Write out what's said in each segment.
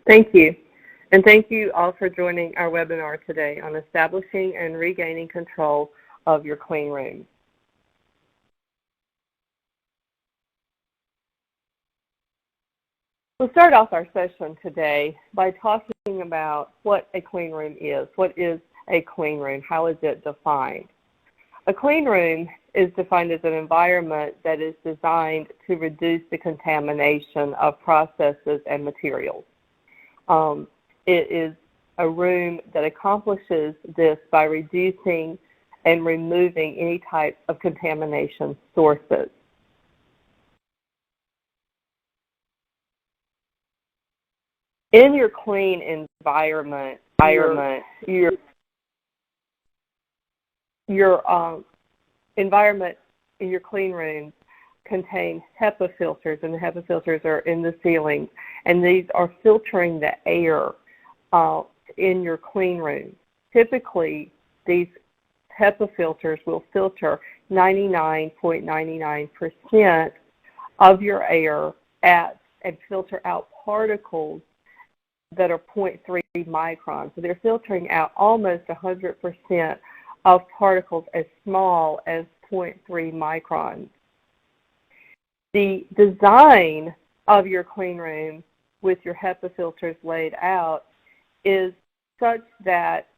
Thank you. And thank you all for joining our webinar today on establishing and regaining control of your clean room. We'll start off our session today by talking about what a clean room is. What is a clean room? How is it defined? A clean room is defined as an environment that is designed to reduce the contamination of processes and materials. It is a room that accomplishes this by reducing and removing any type of contamination sources. In your clean environment, your environment in your clean rooms contain HEPA filters, and the HEPA filters are in the ceiling, and these are filtering the air in your clean room. Typically, these HEPA filters will filter 99.99% of your air and filter out particles that are 0.3 microns. So they're filtering out almost 100% of particles as small as 0.3 microns. The design of your clean room with your HEPA filters laid out is such that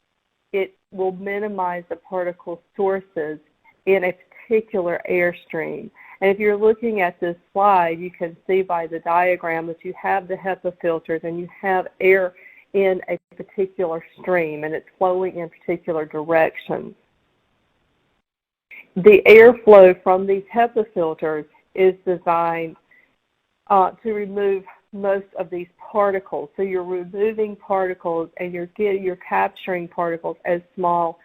it will minimize the particle sources in a particular airstream. And if you're looking at this slide, you can see by the diagram that you have the HEPA filters and you have air in a particular stream, and it's flowing in particular directions. The airflow from these HEPA filters is designed to remove most of these particles. So you're removing particles and you're capturing particles as small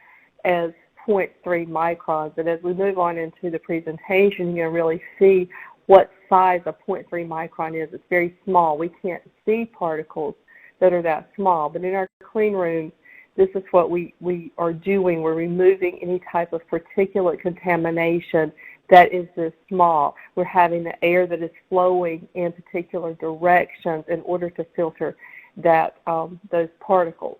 as 0.3 microns. And as we move on into the presentation, you're going to really see what size a 0.3 micron is. It's very small. We can't see particles that are that small. But in our clean room, this is what we are doing. We're removing any type of particulate contamination that is this small. We're having the air that is flowing in particular directions in order to filter that those particles.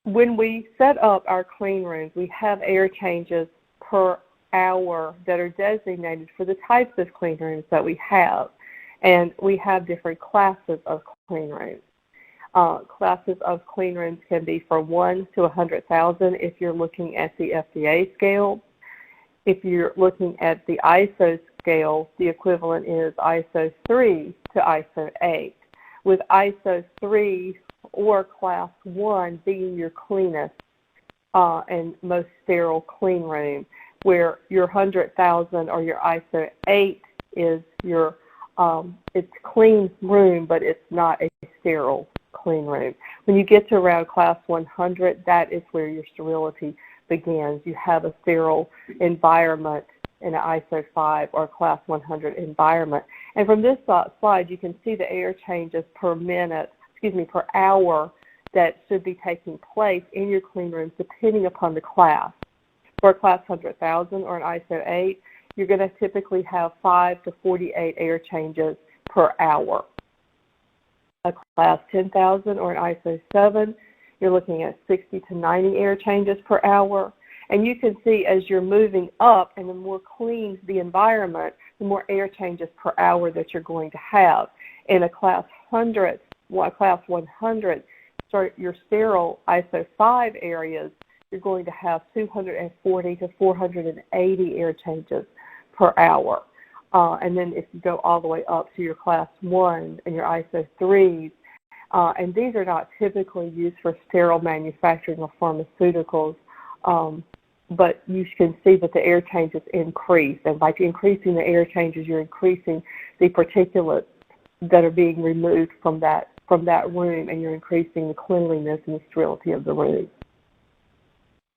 When we set up our clean rooms, we have air changes per hour that are designated for the types of clean rooms that we have. And we have different classes of clean rooms. Classes of clean rooms can be from 1 to 100,000 if you're looking at the FDA scale. If you're looking at the ISO scale, the equivalent is ISO 3 to ISO 8, with ISO 3 or Class 1 being your cleanest and most sterile clean room, where your 100,000 or your ISO 8 is your it's clean room, but it's not a sterile clean room. When you get to around Class 100, that is where your sterility begins. You have a sterile environment in an ISO 5 or Class 100 environment. And from this slide, you can see the air changes per hour that should be taking place in your clean rooms depending upon the class. For a Class 100,000 or an ISO 8, you're going to typically have 5 to 48 air changes per hour. A Class 10,000 or an ISO 7, you're looking at 60 to 90 air changes per hour. And you can see as you're moving up and the more clean the environment, the more air changes per hour that you're going to have. In a Class 100, your sterile ISO 5 areas, you're going to have 240 to 480 air changes per hour. And then if you go all the way up to your Class 1 and your ISO 3s, and these are not typically used for sterile manufacturing of pharmaceuticals, but you can see that the air changes increase. And by increasing the air changes, you're increasing the particulates that are being removed from that room, and you're increasing the cleanliness and the sterility of the room.